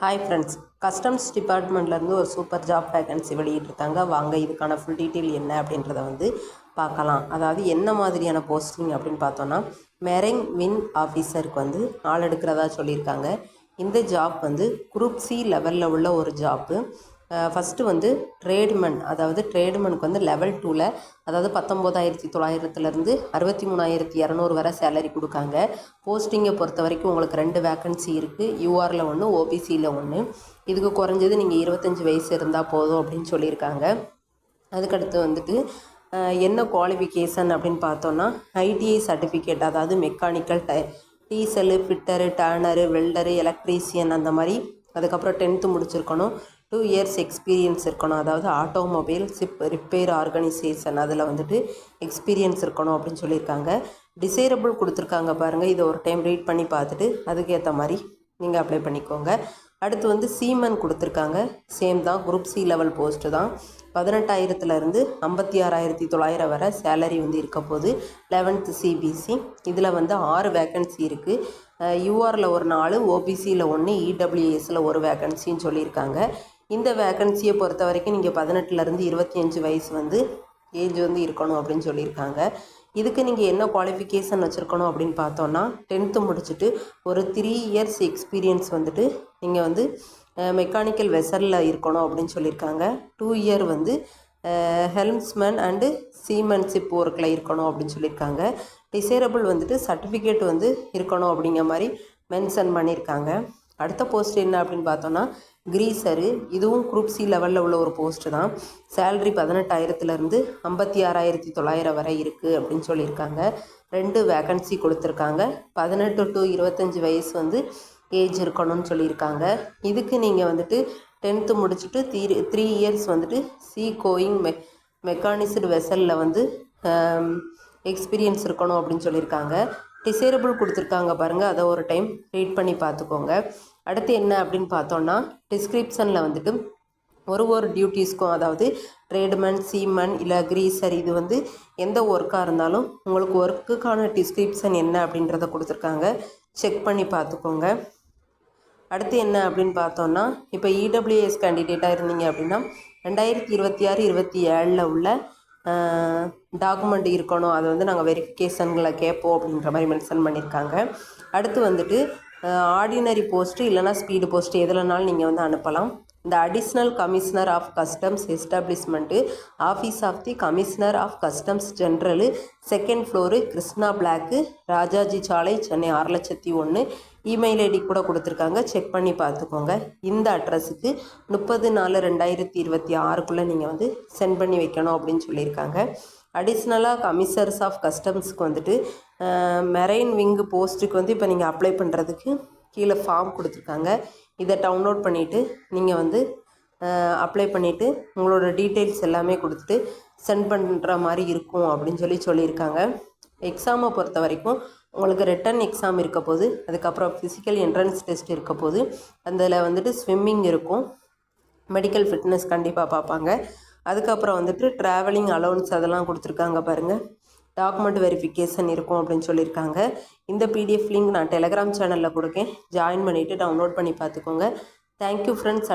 Hi friends, customs டிபார்ட்மெண்ட்லேருந்து ஒரு super job vacancy வெளியிட்டிருக்காங்க. வாங்க இதுக்கான ஃபுல் டீட்டெயில் என்ன அப்படின்றத பார்க்கலாம். அதாவது என்ன மாதிரியான போஸ்டிங் அப்படின்னு பார்த்தோன்னா, மெரைன் வின் ஆஃபீஸருக்கு ஆள் எடுக்கிறதா சொல்லியிருக்காங்க. இந்த ஜாப் குரூப் சி லெவலில் உள்ள ஒரு ஜாப்பு. ஃபஸ்ட்டு ட்ரேட்மேன், அதாவது ட்ரேட்மேனுக்கு லெவல் 2ல், அதாவது 19,900லேருந்து 63,200 வரை சேலரி கொடுக்காங்க. போஸ்டிங்கை பொறுத்த வரைக்கும் உங்களுக்கு 2 வேக்கன்சி இருக்குது. யூஆரில் 1, ஓபிசியில் 1. இதுக்கு குறைஞ்சது நீங்கள் 25 வயசு இருந்தால் போதும் அப்படின்னு சொல்லியிருக்காங்க. அதுக்கடுத்து என்ன குவாலிஃபிகேஷன் அப்படின்னு பார்த்தோன்னா, ஐடிஐ சர்டிஃபிகேட், அதாவது mechanical, diesel, fitter, turner, welder, electrician அந்த மாதிரி. அதுக்கப்புறம் 10th முடிச்சிருக்கணும். 2 இயர்ஸ் எக்ஸ்பீரியன்ஸ் இருக்கணும். அதாவது ஆட்டோமொபைல் ஷிப் ரிப்பேர் ஆர்கனைசேஷன் அதில் எக்ஸ்பீரியன்ஸ் இருக்கணும் அப்படின்னு சொல்லியிருக்காங்க. டிசைரபிள் கொடுத்துருக்காங்க பாருங்கள். இதை ஒரு டைம் ரீட் பண்ணி பார்த்துட்டு அதுக்கேற்ற மாதிரி நீங்கள் அப்ளை பண்ணிக்கோங்க. அடுத்து சீமன் கொடுத்துருக்காங்க. சேம் தான், குரூப் சி லெவல் போஸ்ட்டு தான். 18,000லேருந்து 56,900 வரை சேலரி இருக்க போது. 11th CBC. இதில் 6 வேக்கன்சி இருக்குது. யூஆரில் ஒரு 4, ஓபிசியில் 1, இடபிள்யூஎஸில் ஒரு வேக்கன்சின்னு சொல்லியிருக்காங்க. இந்த வேக்கன்சியை பொறுத்த வரைக்கும் நீங்கள் 18லேருந்து 25 வயசு ஏஜ் இருக்கணும் அப்படின்னு சொல்லியிருக்காங்க. இதுக்கு நீங்கள் என்ன குவாலிஃபிகேஷன் வச்சுருக்கணும் அப்படின்னு பார்த்தோன்னா, 10th முடிச்சுட்டு ஒரு 3 இயர்ஸ் எக்ஸ்பீரியன்ஸ் நீங்கள் மெக்கானிக்கல் வெசலில் இருக்கணும் அப்படின்னு சொல்லியிருக்காங்க. 2 இயர் ஹெல்ம்ஸ்மேன் அண்டு சீமன்ஷிப் ஒர்க்கில் இருக்கணும் அப்படின்னு சொல்லியிருக்காங்க. டிசைரபிள் சர்டிஃபிகேட் இருக்கணும் அப்படிங்கிற மாதிரி மென்ஷன் பண்ணியிருக்காங்க. அடுத்த போஸ்ட் என்ன அப்படின்னு பார்த்தோன்னா, கிரீசரு. இதுவும் குரூப் சி லெவலில் உள்ள ஒரு போஸ்ட்டு தான். சேல்ரி 18,000லேருந்து 56,900 வரை இருக்குது அப்படின்னு சொல்லியிருக்காங்க. 2 வேக்கன்சி கொடுத்துருக்காங்க. 18 to 25 வயசு ஏஜ் இருக்கணும்னு சொல்லியிருக்காங்க. இதுக்கு நீங்கள் 10th முடிச்சுட்டு 3 இயர்ஸ் சி கோயிங் மெக்கானிஸ்டு வெசலில் எக்ஸ்பீரியன்ஸ் இருக்கணும் அப்படின்னு சொல்லியிருக்காங்க. டிசைரபிள் கொடுத்துருக்காங்க பாருங்கள். அதை ஒரு டைம் ரீட் பண்ணி பார்த்துக்கோங்க. அடுத்து என்ன அப்படின்னு பார்த்தோன்னா, டிஸ்கிரிப்ஷனில் ஒரு டியூட்டிஸ்க்கும், அதாவது ட்ரேட்மேன், சீமன் இல்லை கிரீசர், இது எந்த ஒர்க்காக இருந்தாலும் உங்களுக்கு ஒர்க்குக்கான டிஸ்கிரிப்ஷன் என்ன அப்படின்றத கொடுத்துருக்காங்க. செக் பண்ணி பார்த்துக்கோங்க. அடுத்து என்ன அப்படின்னு பார்த்தோன்னா, இப்போ இடபிள்யூஎஸ் கேண்டிடேட்டாக இருந்தீங்க அப்படின்னா 2026-27 உள்ள டாக்குமெண்ட் இருக்கணும். அதை நாங்கள் வெரிஃபிகேஷன்களை கேட்போம் அப்படின்ற மாதிரி மென்ஷன் பண்ணியிருக்காங்க. அடுத்து ஆர்டினரி போஸ்ட்டு இல்லைனா ஸ்பீடு போஸ்ட்டு எதுலனாலும் நீங்கள் அனுப்பலாம். இந்த additional commissioner of customs establishment, office of the commissioner of customs general, 2nd floor, Krishna block, Rajaji சாலை, சென்னை 6,01,000. இமெயில் ஐடி கூட கொடுத்துருக்காங்க. செக் பண்ணி பார்த்துக்கோங்க. இந்த அட்ரஸுக்கு 30/4/2026க்குள்ளே நீங்கள் சென்ட் பண்ணி வைக்கணும் அப்படின்னு சொல்லியிருக்காங்க. அடிஷ்னலாக கமிஷனர்ஸ் ஆஃப் கஸ்டம்ஸுக்கு மெரைன் விங்கு போஸ்ட்டுக்கு இப்போ நீங்கள் அப்ளை பண்ணுறதுக்கு கீழே ஃபார்ம் கொடுத்துருக்காங்க. இதை டவுன்லோட் பண்ணிவிட்டு நீங்கள் அப்ளை பண்ணிவிட்டு உங்களோட டீட்டெயில்ஸ் எல்லாமே கொடுத்துட்டு சென்ட் பண்ணுற மாதிரி இருக்கும் அப்படின்னு சொல்லியிருக்காங்க. எக்ஸாமை பொறுத்த வரைக்கும் உங்களுக்கு ரிட்டன் எக்ஸாம் இருக்க போது, அதுக்கப்புறம் ஃபிசிக்கல் என்ட்ரன்ஸ் டெஸ்ட் இருக்க போது, அதில் ஸ்விம்மிங் இருக்கும், மெடிக்கல் ஃபிட்னஸ் கண்டிப்பாக பார்ப்பாங்க. அதுக்கப்புறம் ட்ராவலிங் அலோன்ஸ் அதெல்லாம் கொடுத்துருக்காங்க பாருங்கள். டாக்குமெண்ட் வெரிஃபிகேஷன் இருக்கும் அப்படின்னு சொல்லியிருக்காங்க. இந்த பிடிஎஃப் லிங்க் நான் டெலகிராம் சேனலில் கொடுக்கேன். ஜாயின் பண்ணிவிட்டு டவுன்லோட் பண்ணி பார்த்துக்கோங்க. Thank you friends.